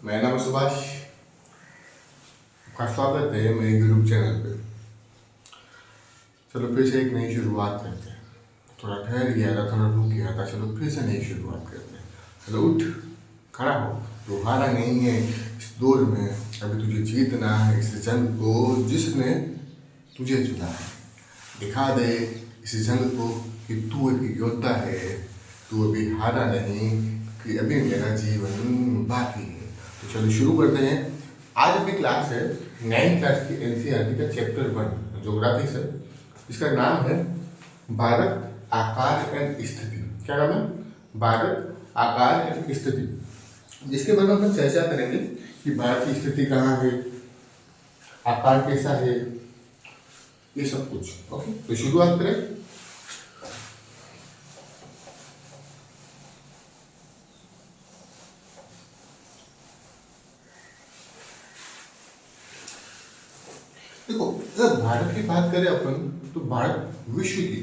मेरा नाम है सुभाष। आपका स्वागत है मेरे यूट्यूब चैनल पे। चलो फिर से एक नई शुरुआत करते हैं। थोड़ा ठहर गया था, थोड़ा रुक गया था, चलो फिर से नई शुरुआत करते हैं। चलो उठ, खड़ा हो। तू हारा नहीं है इस दौर में, अभी तुझे जीतना है इस जंग को जिसने तुझे चुना है। दिखा दे इस जंग को कि तू एक योद्धा है, तू अभी हारा नहीं, कि अभी मेरा जीवन बाकी है। तो चलो शुरू करते हैं। आज अपनी क्लास है 9th क्लास की एनसीईआरटी का चैप्टर 1 ज्योग्राफी से। इसका नाम है भारत आकार एंड स्थिति। क्या नाम है? भारत आकार एंड स्थिति। जिसके बारे में अपन चर्चा करेंगे कि भारत की स्थिति कहाँ है, आकार कैसा है, ये सब कुछ। ओके, तो शुरुआत करें। देखो, अगर भारत की बात करें अपन, तो भारत विश्व की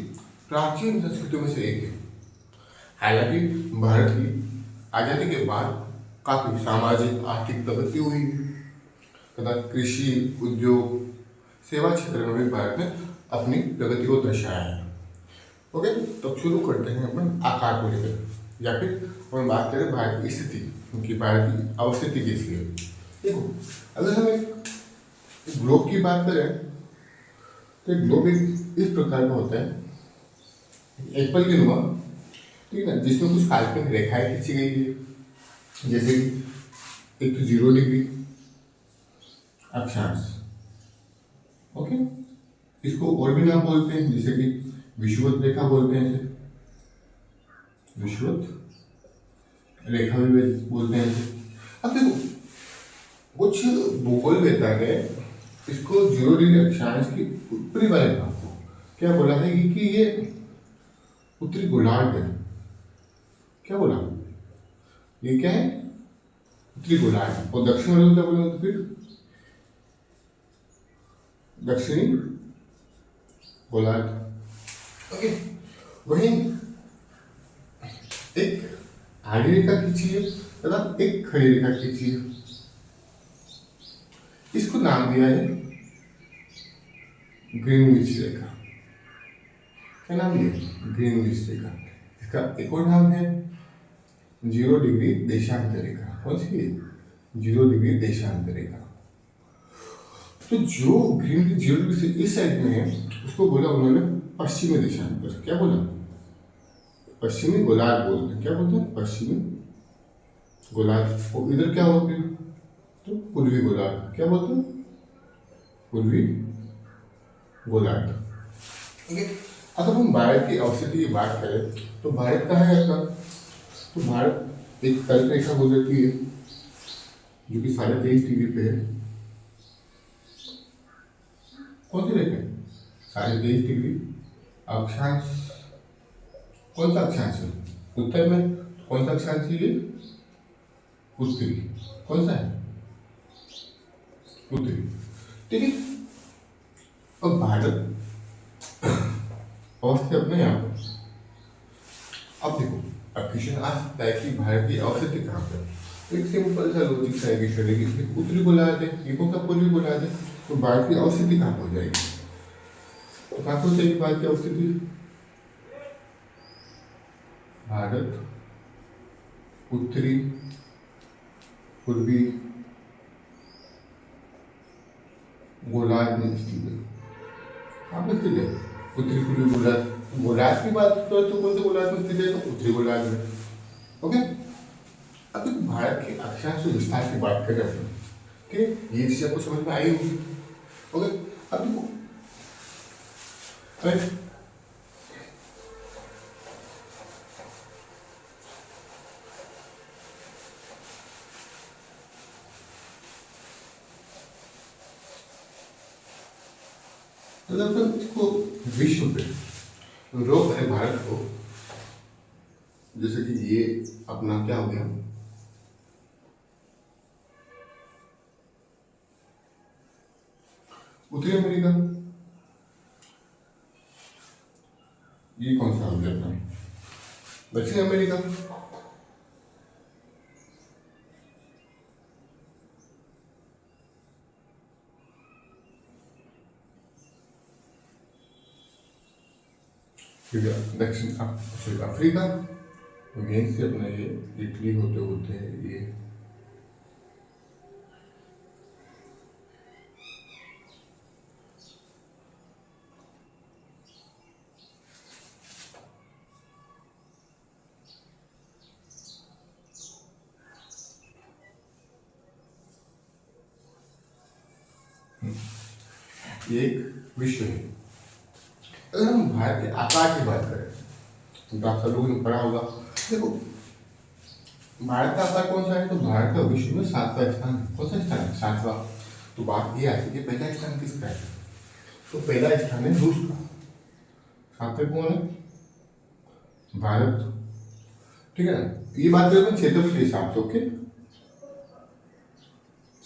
प्राचीन संस्कृतियों में से एक है। हालांकि भारत की आजादी के बाद काफी सामाजिक आर्थिक प्रगति हुई तथा कृषि, उद्योग, सेवा क्षेत्र में भी भारत ने अपनी प्रगति को दर्शाया है। ओके, तो शुरू करते हैं अपन आकार को लेकर, या फिर अपन बात करें भारत की स्थिति, उनकी भारत की अवस्थिति कैसी है। देखो, अगर हम एक ग्लोब की बात करें तो ग्लोब एक इस प्रकार का होता है, एप्पल की नुमा, ठीक है, जिसमें कुछ काल्पनिक रेखाएं खींची गई है। जैसे कि एक तो 0 डिग्री अक्षांश। ओके, इसको और भी नाम बोलते हैं, जैसे कि विषुवत रेखा बोलते हैं इसे, विषुवत रेखा भी बोलते हैं इसे। अब देखो, कुछ भूगोलवेत्ता ने इसको 0 डिग्री अक्षांश की उत्तरी वाले भाग को क्या बोला है कि ये उत्तरी गोलार्ध है। क्या बोला? ये क्या है? उत्तरी गोलार्ध। और दक्षिण वाले को क्या बोला? तो फिर दक्षिणी गोलार्ध। ओके, वहीं एक आड़ी रेखा खींची है तथा एक खड़ी रेखा खींची है। इसको नाम दिया है ग्रीनविच रेखा। क्या नाम दिया? ग्रीनविच रेखा। इसका एक और नाम है 0 डिग्री देशांतर रेखा। कौन सी है? 0 डिग्री देशांतर रेखा। तो जो ग्रीन की 0 डिग्री से इस साइड में है उसको बोला उन्होंने पश्चिमी देशांतर। क्या बोला? पश्चिमी गोलार्ध बोलते हैं। क्या बोलते हैं? पश्चिमी गोलार्ध। और इधर क्या होगा फिर? तो पूर्वी गोलार्ध। क्या बोलते हैं? पूर्वी गोलार्ध। ठीक है, अगर हम भारत की अवस्थिति की बात करें तो भारत कहाँ है अपना? तो भारत एक कर्क रेखा गुजरती है जो कि 23.5 डिग्री पे है। कौन सी रेखा है? 23.5 डिग्री अक्षांश। कौन सा अक्षांश है? उत्तर में। कौन सा अक्षांश है ये? उत्तरी। कौन सा है? उत्तरी। ठीक है, अब भारत अवस्थित अपने यहाँ पर। अब देखो, अब क्वेश्चन आ सकता है कि भारत की अवस्थिति कहाँ पर? तो एक सिंपल सा लॉजिक सा क्वेश्चन है कि उत्तरी गोलार्ध है, ये कौन सा पूर्वी गोलार्ध है, तो भारत की अवस्थिति कहाँ पर हो जाएगी? तो कहाँ पर हो जाएगी भारत की अवस्थिति? भारत उत्तरी पूर्वी गोलार्ध में स्थित है। कहाँ पर स्थित है? उत्तरी पूर्वी गोलार्ध। गोलार्ध की बात करें तो कौन से गोलार्ध में स्थित है? तो उत्तरी गोलार्ध में। ओके, अब भारत के अक्षांश विस्तार की बात करें अपन, ठीक है, ये चीज आपको समझ में आई होगी। ओके, अब देखो, अगर अपन इसको विश्व पे रोक है भारत को, जैसे कि ये अपना क्या हो गया, उत्तरी अमेरिका। ये कौन सा हो गया अपना? दक्षिण अमेरिका। फिर दक्षिण अफ्रीका, तो यहीं से अपना ये इटली होते होते ये एक विश्व है। अगर हम भारत के आकार की बात करें तो आप सब लोगों ने पढ़ा होगा। देखो भारत का आकार कौन सा है, तो भारत का विश्व में 7वां स्थान है। कौन सा स्थान है, 7वां। तो बात यह आती है कि पहला स्थान किसका है, तो पहला स्थान है रूस का। 7वें कौन है, भारत। ठीक है ना, ये बात करें क्षेत्रफल के हिसाब से। ओके,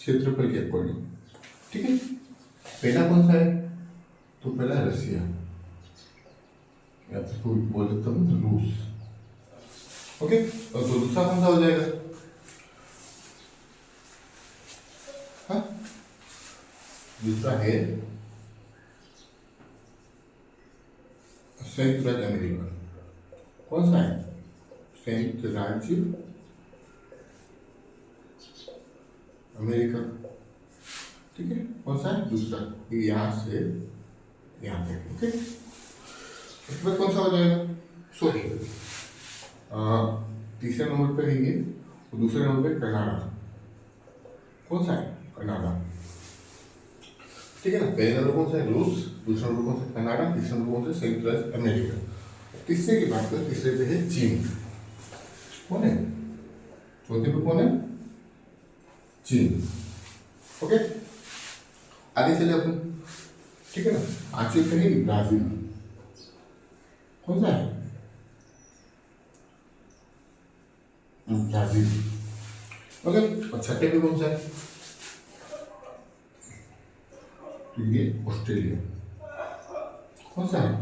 क्षेत्रफल के अकॉर्डिंग। ठीक है, पहला कौन सा है, तो पहला रसिया, या फिर कोई बोल सकता हूँ रूस। ओके, और तो दूसरा कौन सा हो जाएगा, हाँ दूसरा है संयुक्त राज्य अमेरिका। कौन सा है, संयुक्त राज्य अमेरिका। ठीक है, कौन सा है, दूसरा, ये यहाँ से यहाँ तक। ओके, उसके बाद कौन सा हो जाएगा, सॉरी तीसरे नंबर पे है ये, और दूसरे नंबर पे कनाडा। कौन सा है, कनाडा। ठीक है ना, पहले नंबर कौन सा है, रूस। दूसरा नंबर कौन सा, कनाडा। तीसरा नंबर कौन सा, संयुक्त राज्य अमेरिका। तीसरे की बात करें, तीसरे पे है चीन। कौन है, चौथे पे कौन है, चीन। ओके, आगे चले अपन। ठीक है ना, पांचवे पे है ब्राजील। कौन सा है, ब्राजील। ओके, और छठे पे कौन सा है, तो ये ऑस्ट्रेलिया। कौन सा है,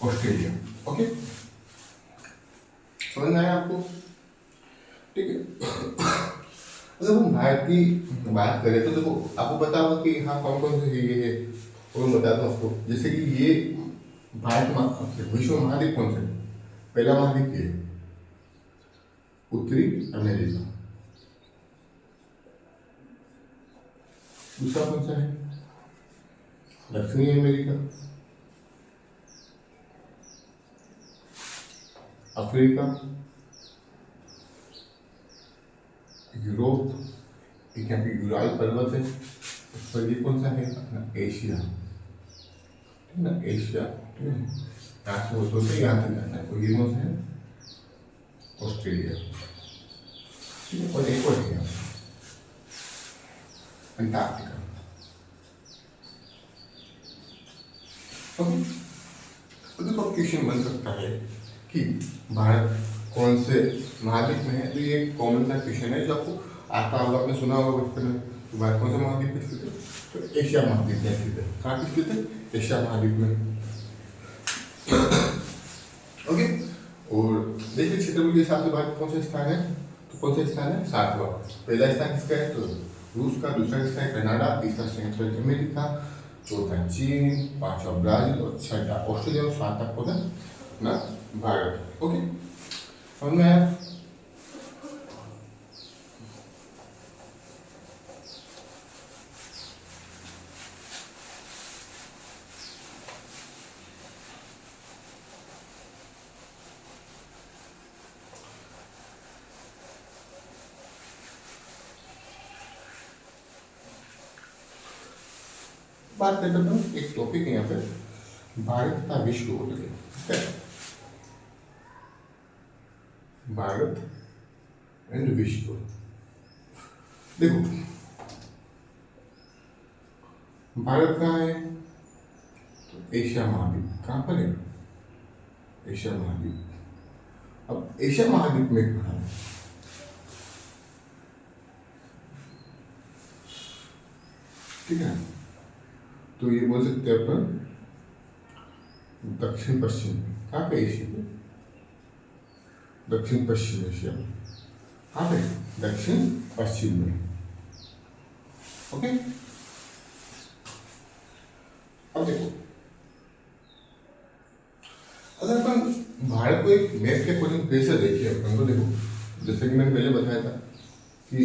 ऑस्ट्रेलिया। ओके, समझ में आया आपको। ठीक है, अगर हम भारत की बात करें तो देखो आपको पता होगा कि हाँ कौन कौन से ये है, और मैं बताता हूँ आपको। जैसे कि ये भारत विश्व महाद्वीप कौन सा है, पहला महाद्वीप ये उत्तरी अमेरिका। दूसरा कौन सा है, दक्षिणी अमेरिका। अफ्रीका, यूरोप, एक यहाँ पे यूराल पर्वत है, उस पर ये कौन सा है, अपना एशिया। ठीक है ना, एशिया। ठीक है, यहाँ से होते यहाँ तक जाना है, तो ये कौन सा है, ऑस्ट्रेलिया। ठीक है, और एक और है अंटार्कटिका। ओके, तो देखो क्वेश्चन बन सकता है कि भारत कौन से महाद्वीप में है, तो ये कॉमन सा क्वेश्चन है जो आपको आता होगा, आपने सुना होगा बचपन में। तो भारत कौन सा महाद्वीप में स्थित है, तो एशिया महाद्वीप में स्थित है। कहाँ की स्थित है, एशिया महाद्वीप में। ओके, और देखिए क्षेत्रफल के हिसाब से भारत कौन सा स्थान है, तो कौन सा स्थान है, 7वां। पहला स्थान किसका है, तो रूस का। दूसरा किसका है, कनाडा। तीसरा संयुक्त राज्य अमेरिका। चौथा चीन। पांचवा ब्राजील, और छठा ऑस्ट्रेलिया, और सातवां कौन है, अपना भारत। ओके, समझ में आया। बात करते हैं, एक टॉपिक है यहाँ पे, भारत का विश्व हो गया। ठीक है, भारत एंड विश्व। देखो भारत कहाँ है, तो एशिया महाद्वीप। कहाँ पर है, एशिया महाद्वीप। अब एशिया महाद्वीप में कहाँ है, ठीक है, तो ये बोल सकते हैं अपन दक्षिण पश्चिम। कहाँ पे, एशिया पे, दक्षिण पश्चिम एशिया। कहाँ पे, दक्षिण पश्चिम में। ओके, अब देखो अगर अपन भारत को एक मैप के अकॉर्डिंग फिर से देखिए, अपन को देखो, जैसे कि मैंने पहले बताया था कि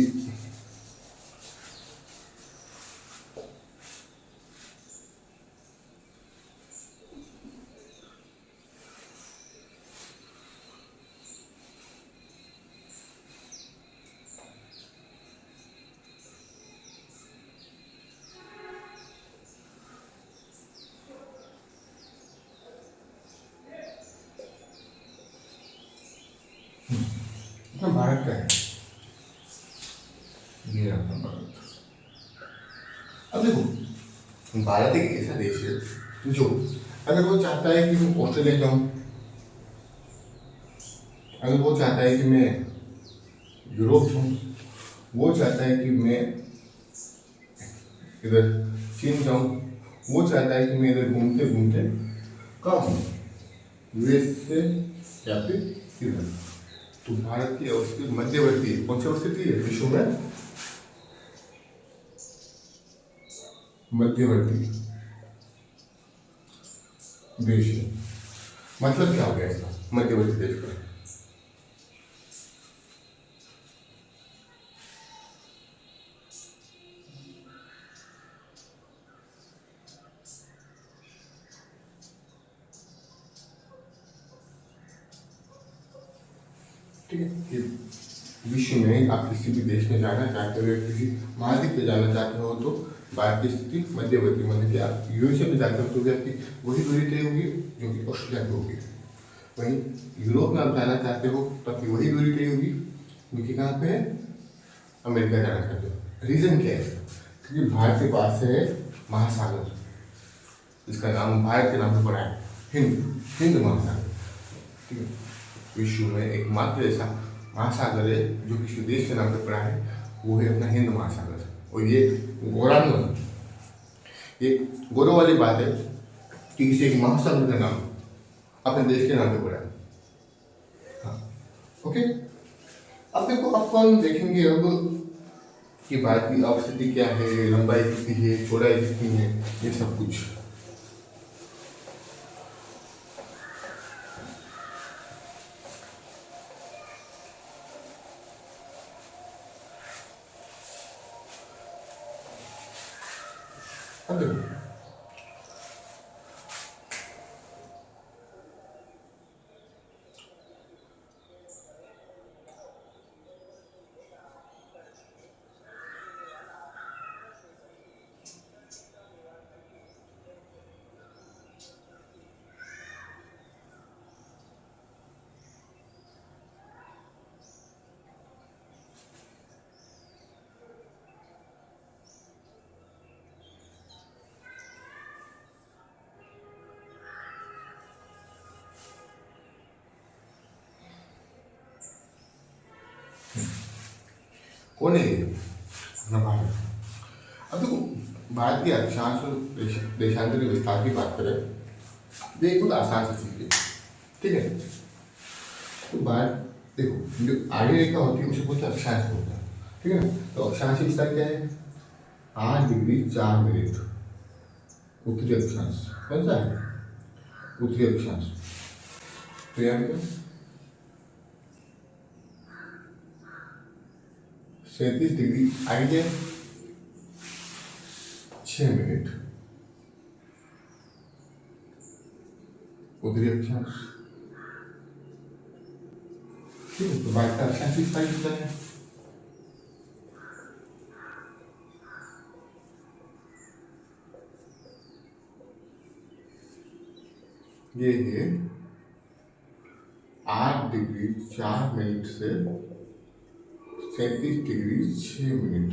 अपना भारत का है, ये अपना भारत। अब देखो, भारत एक ऐसा देश है जो अगर वो चाहता है कि मैं ऑस्ट्रेलिया जाऊं, अगर वो चाहता है कि मैं यूरोप जाऊं, वो चाहता है कि मैं इधर चीन जाऊं, वो चाहता है कि मैं इधर घूमते घूमते कहाँ हूँ, यूएस से या फिर इधर। तो भारत की अवस्थित मध्यवर्ती कौन सी अवस्थिति है विश्व में? मध्यवर्ती देश है। मतलब क्या हो गया इसका, मध्यवर्ती देश का? ठीक है कि विश्व में आप किसी भी देश में जाना चाहते हो या किसी महाद्वीप पे जाना चाहते हो तो भारत की स्थिति मध्यवर्ती, मतलब कि आप यूएसए में जाते हो तो भी आपकी वही दूरी तय होगी जो कि ऑस्ट्रेलिया की होगी। वहीं यूरोप में आप जाना चाहते हो तो आपकी वही दूरी तय होगी जो कि कहाँ पे है, अमेरिका जाना चाहते हो। रीजन क्या है? क्योंकि भारत के पास है महासागर, इसका नाम भारत के नाम से पड़ा है, हिंद हिंद महासागर। ठीक है, विश्व में एकमात्र ऐसा महासागर है जो किसी देश के नाम पे पड़ा है, वो है अपना हिंद महासागर। और ये गौरवान्वित, ये गौरव वाली बात है कि किसी एक महासागर का नाम अपने देश के नाम पे पड़ा है। हाँ, ओके। अब देखो, अपन देखेंगे अब कि भारत की अवस्थिति क्या है, लंबाई कितनी है, चौड़ाई कितनी है, ये सब कुछ। अब देखो, कौन है ये? अपना भारत। अब देखो, भारत की अक्षांश और देशांतरी विस्तार की बात करें तो ये बहुत आसान सी चीज है। ठीक है, तो भारत देखो, जो आड़ी रेखा होती है उसे बोलते हैं अक्षांश होता है। ठीक है ना, तो अक्षांश विस्तार क्या है? 8 डिग्री 4 मिनट उत्तरी अक्षांश। कौन सा है? उत्तरी अक्षांश। तो यहाँ पे 37 डिग्री आइए 6 मिनट उत्तरी अक्षांश। ठीक है, तो भारत का अक्षांश विस्तार कितना है? ये है 8 डिग्री 4 मिनट से 37 डिग्री 6 मिनट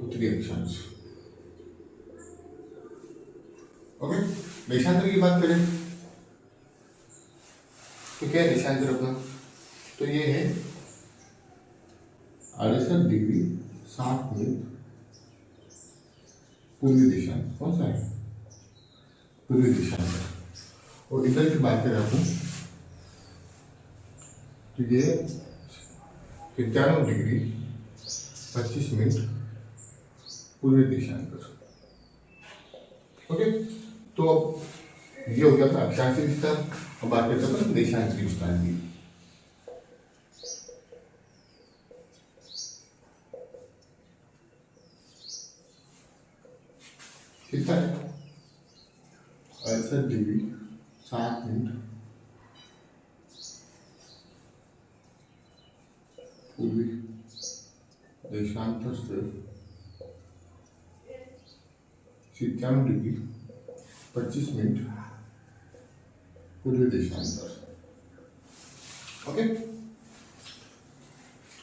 उत्तरी अक्षांश। ओके, देशांतर की बात करें तो क्या है देशांतर अपना? तो ये है 68 डिग्री 7 मिनट पूर्वी दिशांतर। कौन सा है? पूर्वी दिशांतर। और इधर की बात करें अपन तो ये 91 डिग्री 25 मिनट पूर्वी देशांतर। ओके, तो ये हो गया अपना अक्षांशीय विस्तार। अब बात करते हैं अपन देशांतरीय विस्तार की। कितना है? 68 डिग्री 7 मिनट पूर्वी देशांतर से 97 डिग्री 25 मिनट पूर्वी देशांतर। ओके,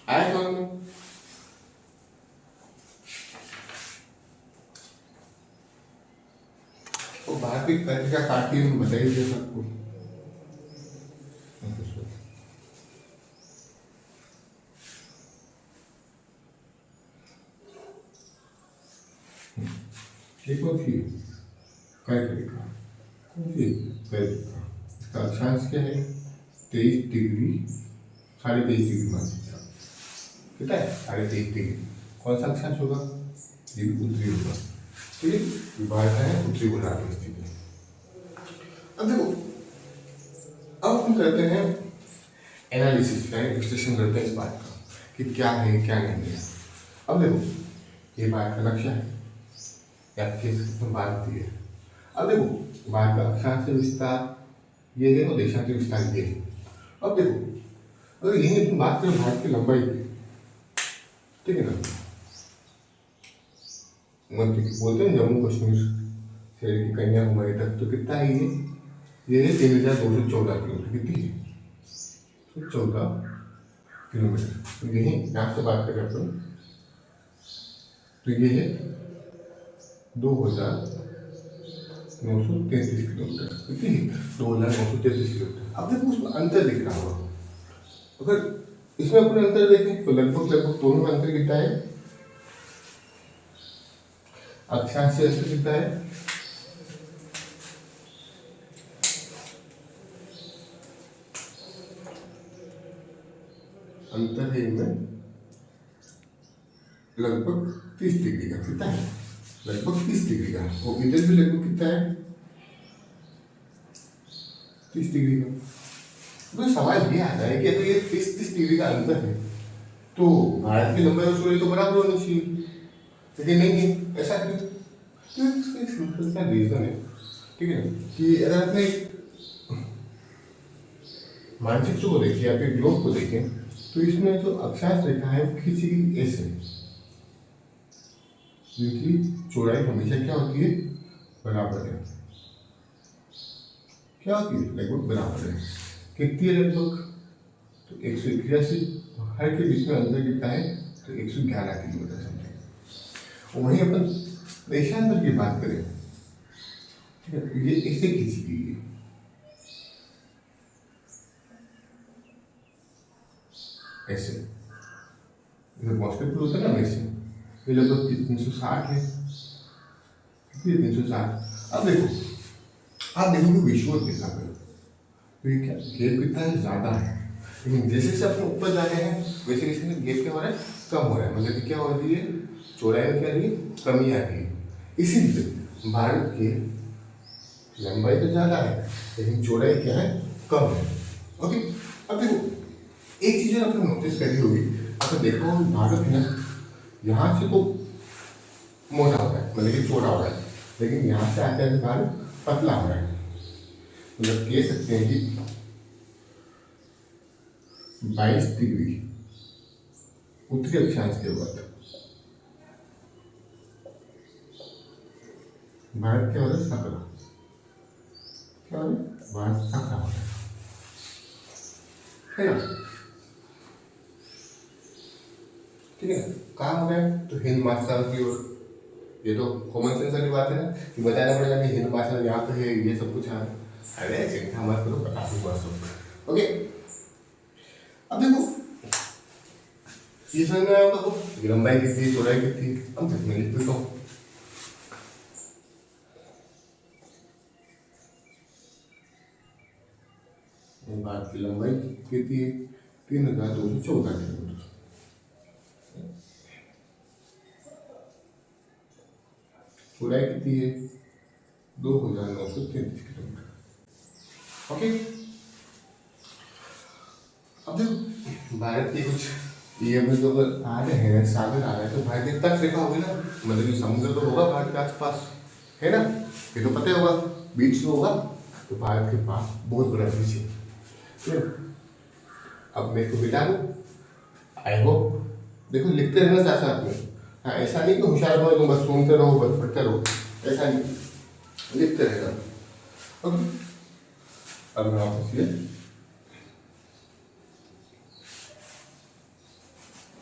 आया समझ में? तो भारतीय तरीका काटी में बताइए दे सबको। ये कौन सी काय तरीका? कौन सी काय तरीका? इसका अक्षांश क्या है? 23 डिग्री 23.5 डिग्री मान सकते हैं। कितना है? 23.5 डिग्री। कौन सा अक्षांश होगा? ये उत्तरी होगा। ठीक है, विभाग है उत्तरी गोलार्ध की स्थिति। अब देखो, अब हम करते हैं एनालिसिस, यानी विश्लेषण करते हैं इस बात का कि क्या है क्या नहीं है। अब देखो, ये भारत का नक्शा है, या किस भारत है। अब देखो, भारत का अक्षांशीय विस्तार ये है और देशांतरीय विस्तार ये है। अब देखो, अगर यही तुम बात करें भारत की लंबाई की, ठीक है ना, मतलब बोलते हैं जम्मू कश्मीर से लेकर कन्याकुमारी तक, तो कितना है ये है 3214 किलोमीटर। कितनी है? 14 किलोमीटर। तो यही यहाँ से बात करें अपन, तो ये है 2933 किलोमीटर। कितनी है? 2933 किलोमीटर। अब देखो उसमें अंतर दिख रहा होगा। अगर इसमें अपन अंतर देखें तो लगभग लगभग दोनों में अंतर कितना है? अक्षांशीय अंतर कितना है? अंतर है इनमें लगभग 30 डिग्री का। कितना है? लगभग 30 डिग्री का। और इधर भी लगभग कितना है? 30 डिग्री का। तो सवाल ये आता है कि अगर ये 30 डिग्री का अंतर है तो भारत की लंबाई और चौड़ाई तो बराबर होनी चाहिए, लेकिन नहीं है। ऐसा क्यों? तो इसका एक सिंपल सा रीजन है, ठीक है, कि अगर आपने मानचित्र को देखें या फिर ग्लोब को देखें तो इसमें जो अक्षांश रेखा है वो खींची गई ऐसे, जिनकी चौड़ाई हमेशा क्या होती है? बराबर है। क्या होती है? लगभग बराबर है। कितनी है लगभग? तो 181। हर के बीच में अंतर कितना है? तो 111 किलोमीटर समथिंग। और वहीं अपन देशांतर की बात करें, ठीक है, तो ये ऐसे खींची गई है, ऐसे। जैसे मॉस्को पे होता है ना वैसे। ये लगभग 360 है। कितनी है? 360। अब देखो, आप देखोगे विजुअल देखा करो, तो ये क्या गेप कितना है? ज़्यादा है। लेकिन जैसे जैसे अपने ऊपर जा रहे हैं वैसे वैसे गेप क्या हो रहा है? कम हो रहा है। मतलब कि क्या हो रही है? चौड़ाई में क्या आ रही है? कमी आ रही है। इसीलिए भारत की लंबाई तो ज़्यादा है लेकिन चौड़ाई क्या है? कम है। ओके, अब देखो, एक चीज़ आपने नोटिस करी होगी, आपने देखा होगा भारत है ना, यहाँ से तो मोटा हो रहा है, मतलब कि छोटा हो रहा है, लेकिन यहाँ से आते आते भारत पतला हो रहा है। मतलब कह सकते हैं कि 22 डिग्री उत्तरी अक्षांश के बाद भारत क्या हो रहा है? सकरा। क्या हो रहा है? भारत सकरा हो रहा है ना? ठीक है, कहाँ हो रहा है? तो हिंद महासागर की ओर। ये तो कॉमन सेंस वाली बात है ना, कि बताना पड़ेगा कि हिंद महासागर यहाँ पे है, ये सब कुछ है। अरे चिंता मत करो, बता दूंगा सब। ओके, अब देखो, ये समझ में आया होगा तो लंबाई कितनी, चौड़ाई कितनी। अब मैं लिख देता हूँ। भारत की लंबाई कितनी है? 3214 किलोमीटर। चौड़ाई कितनी है? 2933 किलोमीटर। ओके। अब देखो भारत की कुछ ये में जो अगर आ रहे हैं सागर आ रहा है तो भारत की तट रेखा होगी ना, मतलब कि समुद्र तो होगा भारत के आसपास, है ना, ये तो पता ही होगा, बीच में होगा, तो भारत के पास बहुत बड़ा बीच है। तो अब मैं इसको मिटा दूँ, आई होप, देखो लिखते रहना साथ साथ में। हाँ, ऐसा नहीं कि होशियार बनो तुम बस सुनते रहो बस पढ़ते रहो, ऐसा नहीं, लिखते रहना। ओके, अब मैं वापस ये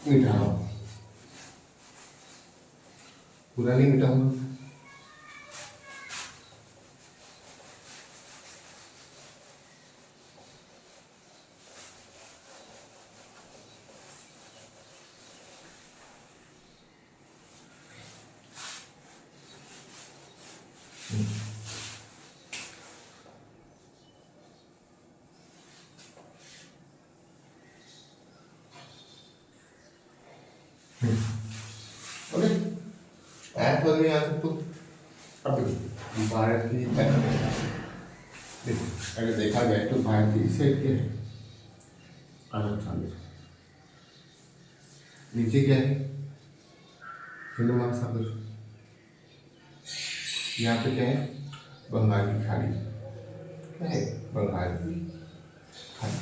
मिटा रहा हूँ, पूरा नहीं मिटाऊंगा। ओके, ऐप पर में आ सकते हो। अब देखो भारत की देखो, अगर देखा जाए तो भारत की सेट क्या है, अरब सागर, नीचे क्या है, हिंद महासागर, यहाँ पे क्या है, बंगाल की खाड़ी, क्या है, बंगाल की खाड़ी।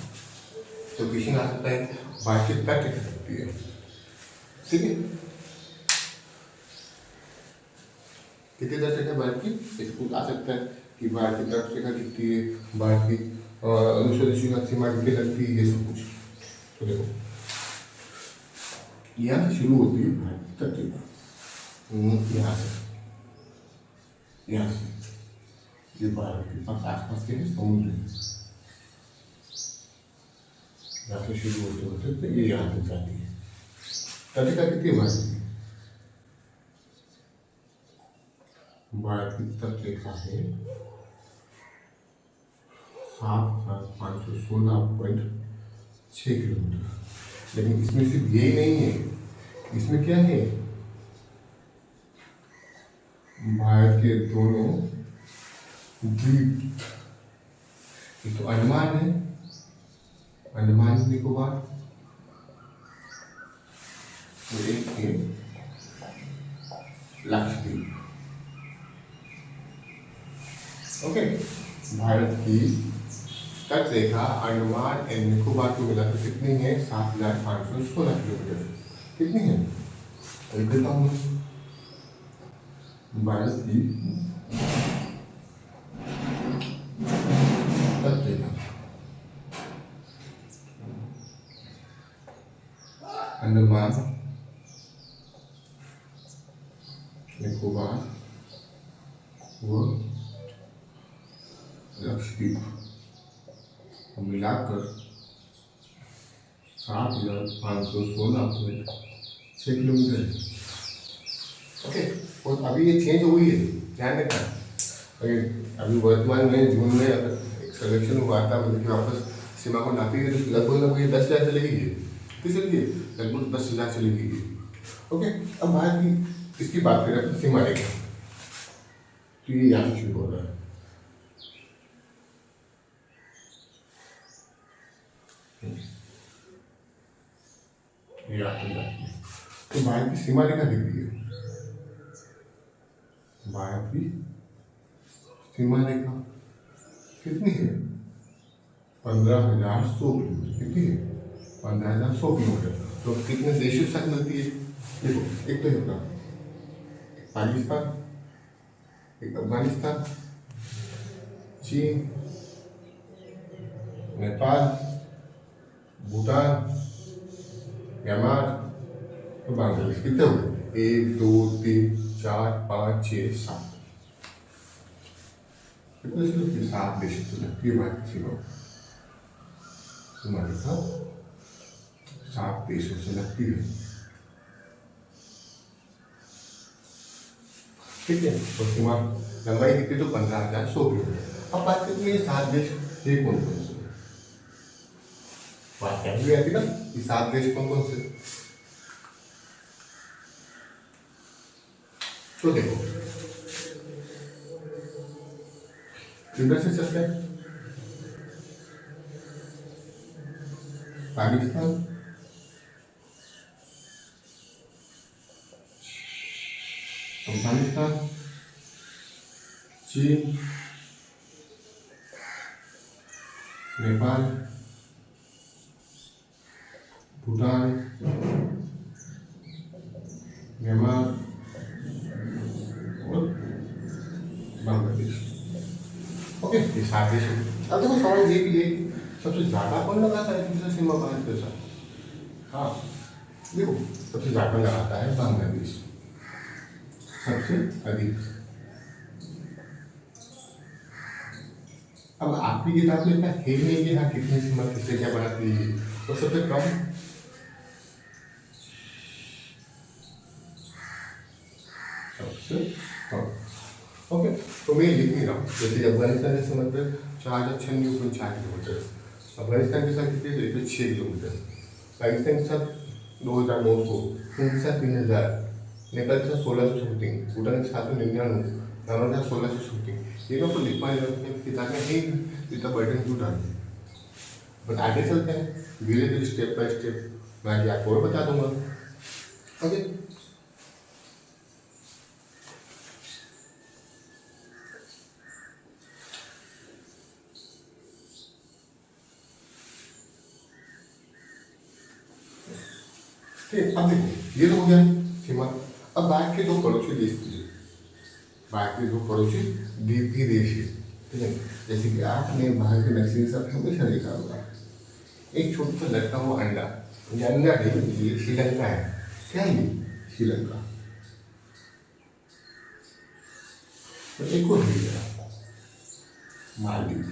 तो क्वेश्चन आ सकता है भारत की तट रेखा कितनी है, ठीक है, कितनी तट रेखा भारत की, इसको आ सकता है कि भारत की तट रेखा कितनी है, भारत की अनुच्छेद सीमा कितनी लगती है, ये सब कुछ। तो देखो यहाँ से शुरू होती है भारत की तट रेखा, यहाँ से, यहाँ से ये भारत के पास आसपास के हैं समुद्र है, यहाँ से शुरू होते होते तो ये यहाँ तक जाती है। तट रेखा कितनी है भारत की तट रेखा है 7,516.6 किलोमीटर। लेकिन इसमें सिर्फ यही नहीं है, इसमें क्या है, भारत के दोनों द्वीप, एक तो अंडमान है, अंडमान निकोबार, और एक है लक्षद्वीप। ओके, भारत की तट रेखा अंडमान एंड निकोबार को मिलाकर कितनी है, 7,516 किलोमीटर। कितनी है, लिख देता हूँ भारत की तट रेखा अंडमान निकोबार व लक्षद्वीप मिलाकर 7,516.6 किलोमीटर है। ओके, और अभी ये चेंज हुई है, ध्यान रखना। अगर अभी वर्तमान में जून में अगर एक सर्वेक्षण हुआ था, मतलब कि वापस सीमा को नापी गई तो लगभग ये 10,000 चली गई है, किस चलिए लगभग 10,000 चली गई है। ओके, अब भारत की इसकी बात करें अपनी सीमा रेखा, तो ये यहाँ से शुरू हो रहा है, ये आगे जाती है। तो भारत की सीमा रेखा कितनी है, भारत की सीमा रेखा कितनी है, 15,100 किलोमीटर। कितनी है, 15,100 किलोमीटर। तो कितने देशों तक मिलती है, देखो एक तो है अपना पाकिस्तान, एक अफगानिस्तान, चीन, नेपाल, भूटान, म्यांमार, तो बांग्लादेश। कितने हुए, 1 2 3 4 5 6 7, कितने से लगती है, 7 देशों से लगती है भारत की सीमा, सीमा रेखा 7 देशों से लगती है, ठीक है। तो सीमा लंबाई कितनी, तो 15,100 किलोमीटर। अब बात करते हैं 7 देश, ये कौन कौन से, बात क्या भी आती ना, ये 7 देश कौन कौन से। तो देखो इधर से चलते हैं, पाकिस्तान, अफगानिस्तान, चीन, नेपाल, भूटान, म्यांमार और बांग्लादेश। ओके, ये 7 देश हो गए। अब देखो सवाल ये भी है कि सबसे ज़्यादा कौन लगाता है दूसरा सीमा भारत के साथ? हाँ, देखो सबसे ज़्यादा लगाता है बांग्लादेश, सबसे अधिक। अब आपकी किताब में इतना है ही नहीं कि हाँ कितनी सीमा किससे क्या बनाती है, तो सबसे कम सबसे कम। ओके, तो मैं लिख नहीं रहा हूँ। जैसे अफगानिस्तान के समय पर 4,96,4 किलोमीटर, अफगानिस्तान के साथ कितने तो 106 किलोमीटर, पाकिस्तान के साथ 2,900, चीन के साथ 3,000, नेपाल के साथ 1,600 समथिंग, भूटान के साथ 799, बांग्लादेश के साथ 1,600 समथिंग। ये तो लिख पाए किताब में ही इतना बर्डन क्यों डालते हैं। बट आगे चलते हैं धीरे धीरे स्टेप बाय स्टेप, मैं आगे आपको और बता दूंगा। ओके, ठीक। अब देखो ये तो हो गया सीमा। अब बात के दो पड़ोसी देश की, बात के दो पड़ोसी द्वीपीय देश है, ठीक है। जैसे कि आपने बाहर के नक्शे के साथ हमेशा देखा होगा एक छोटा सा लटका हुआ अंडा, ये अंडा है, ये श्रीलंका है। क्या है ये? श्रीलंका। तो एक और है मालदीव,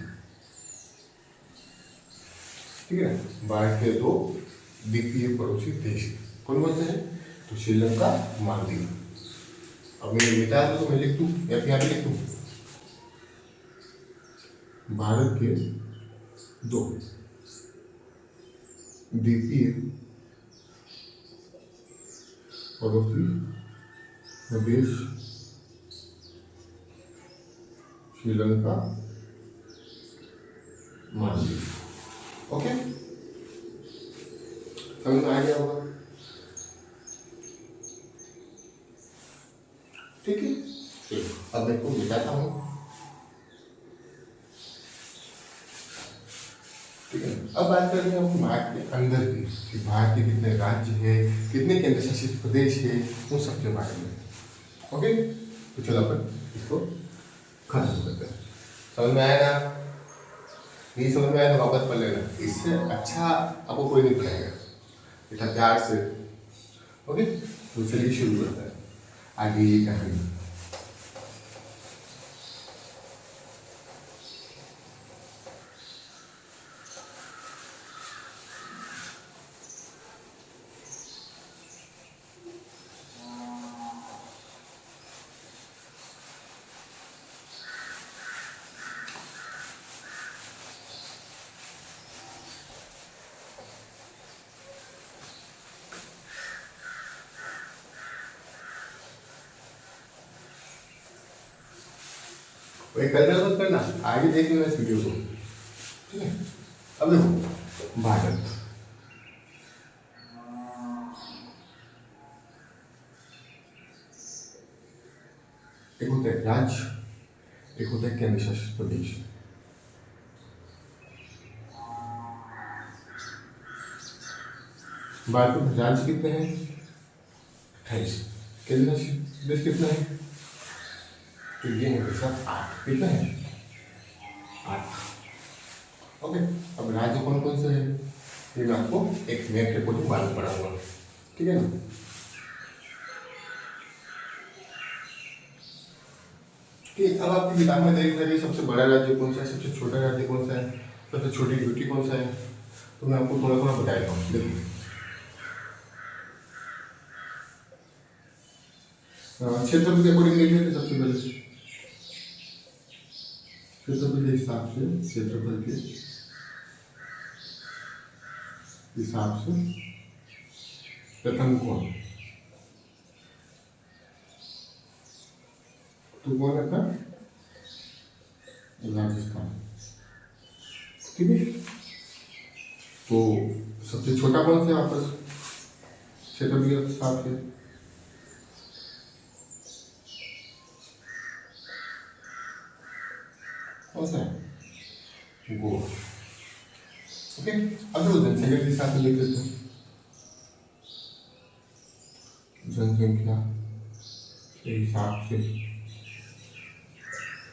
ठीक है। भारत के दो द्वीपीय पड़ोसी देश कौन कौन से हैं? तो श्रीलंका, मालदीव। अब मैं बता दूं तो मैं लिख दूं या फिर यहाँ पे लिख दूं? भारत के दो द्वीपीय पड़ोसी देश श्रीलंका, मालदीव। ओके, समझ में आ गया होगा? ठीक है, चलो अब मैं आपको बताता हूँ, ठीक है। अब बात करते हैं हम भारत के अंदर की, कि भारत के कितने राज्य हैं, कितने केंद्र शासित प्रदेश हैं, उन सब के बारे में। ओके, तो चलो अपन इसको खत्म करते हैं। समझ में आया ना? नहीं समझ में आया तो वापस पढ़ लेना, इससे अच्छा आपको कोई नहीं पढ़ाएगा, इतना प्यार से। ओके, तो चलिए शुरू करते हैं आगे ये कहानी। वही करना मत करना, आगे देख लेना इस वीडियो को, ठीक है। अब देखो भारत, एक होता है राज्य, एक होता है केंद्र शासित प्रदेश। भारत में राज्य कितने हैं? 28। केंद्र शासित प्रदेश कितना है? तो ये है सब 8। कितना है? 8। ओके, अब राज्य कौन कौन से है ये मैं आपको एक मैप के अकॉर्डिंग मालूम पड़ाऊंगा, ठीक है ना। ठीक, अब आपकी किताब में देख रही सबसे बड़ा राज्य कौन सा है, सबसे छोटा राज्य कौन सा है, सबसे छोटी ड्यूटी कौन सा है, तो मैं आपको थोड़ा थोड़ा बताएगा हूँ। देखिए क्षेत्रफल के अकॉर्डिंग देख लेते सबसे पहले, क्षेत्रफल के हिसाब से, क्षेत्रफल के हिसाब से प्रथम कौन, तो कौन है था? राजस्थान, ठीक है। तो सबसे छोटा कौन सा है वापस क्षेत्र के हिसाब से? कौन सा है? गोवा। ओके, अब देखो जनसंख्या के हिसाब से लिख लेते हैं। जनसंख्या के हिसाब से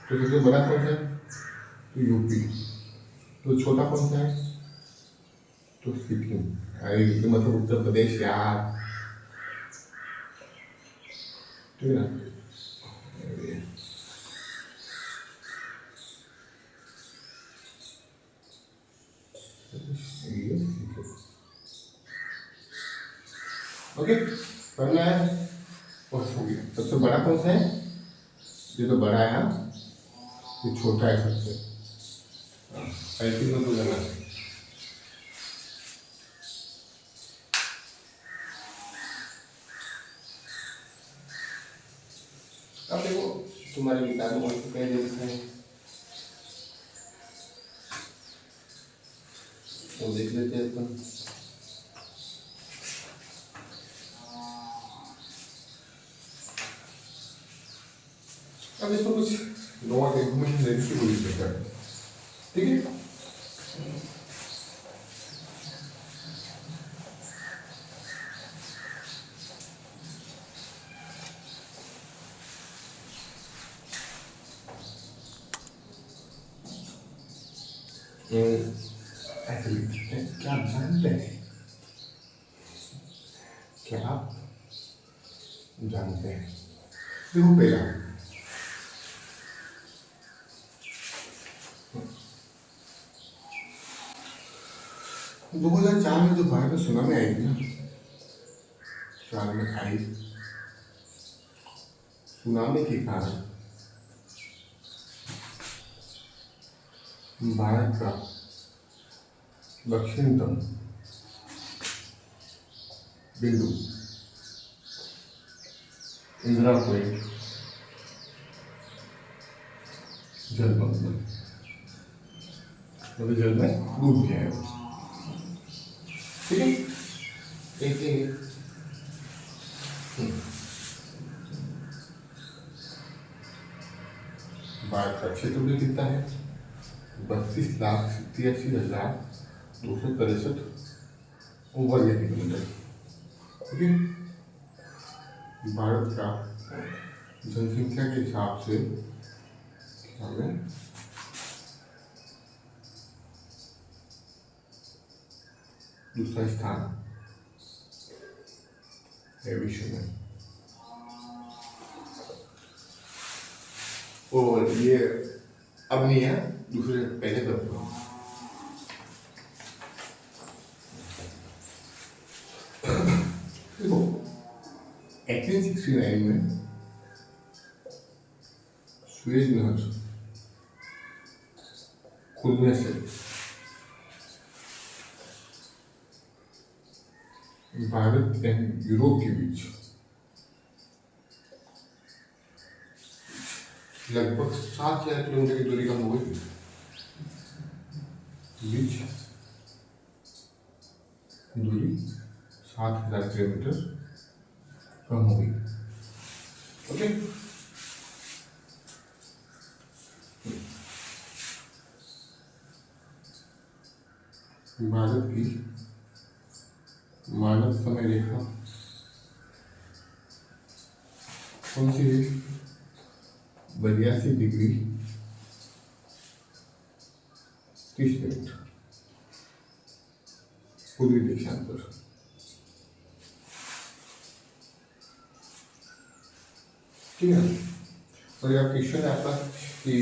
तो सबसे बड़ा कौन सा है? तो यूपी। तो छोटा कौन सा है? तो सिक्किम। अरे यूपी मतलब उत्तर प्रदेश यार, ठीक है ना? ओके, पढ़ना है और हो गया। सबसे बड़ा कौन सा है? ये तो बड़ा है, ये छोटा है सबसे। ऐसे में तो जाना है। अब देखो तुम्हारे किताबों में तो कह देते हैं, वो देख लेते हैं अपन। अब इसमें कुछ नोट इन्फॉर्मेशन देने की कोशिश करता है, ठीक है? ऐसे लिखते हैं, क्या आप जानते हैं? क्या आप जानते हैं? देखो पहला 2004 में जो भारत में सुनामी आई थी ना, 4 में आई, सुनामी के कारण भारत का दक्षिणतम बिंदु इंदिरा पॉइंट जलमग्न, मतलब जल में डूब गया है, ठीक है? एक भारत का क्षेत्रफल कितना है? 32,87,263 वर्ग किलोमीटर, ठीक है? भारत का जनसंख्या के हिसाब से हमें दूसरा स्थान है विश्व में। और ये अब नहीं है, दूसरे पहले तक था। देखो 1869 में सुएज नहर खुलने से भारत एंड यूरोप के बीच लगभग 7,000 किलोमीटर की दूरी कम हो गई। बीच दूरी 7,000 किलोमीटर कम हो गई, ओके? भारत की मानक समय रेखा कौन सी है? 82°30' पूर्वी दिशांत पर, ठीक है? और यह क्वेश्चन है आपका कि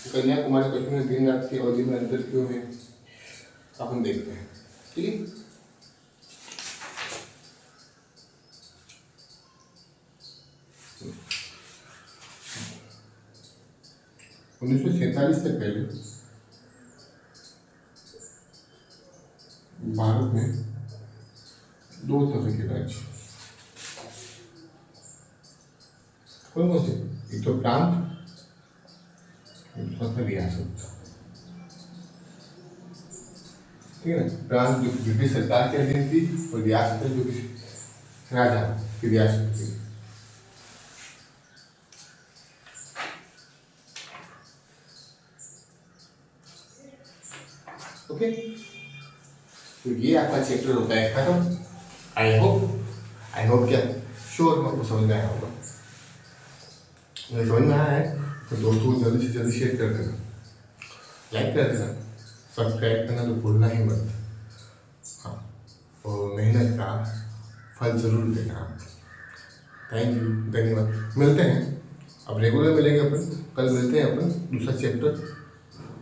कन्याकुमारी कश्मीर में दिन रात की अवधि में अंतर क्यों है, अपन देखते हैं, ठीक है? उन्नीस सौ सैतालीस से पहले भारत में 2 तरह के राज्य, कौन कौन से? एक तो प्रांत, एक दूसरा था रियासत। ठीक है ना। फ्रांस जो ब्रिटिश सरकार के अधीन थी और रियासत जो कि राजा की रियासत थी। ओके, तो ये आपका चैप्टर होता है खत्म। आई होप क्या श्योर आपको समझ में आया होगा। अगर समझ में आया है तो दोस्तों को जल्दी से जल्दी शेयर कर देना, लाइक कर देना, सब्सक्राइब करना तो भूलना ही मत। हाँ, और मेहनत का फल ज़रूर देना आप। थैंक यू, धन्यवाद। मिलते हैं, अब रेगुलर मिलेंगे अपन, कल मिलते हैं अपन दूसरा चैप्टर।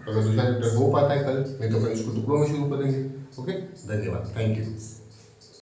अगर दूसरा चैप्टर हो पाता है कल, नहीं तो अपन इसको टुकड़ों में शुरू करेंगे। ओके, धन्यवाद, थैंक यू।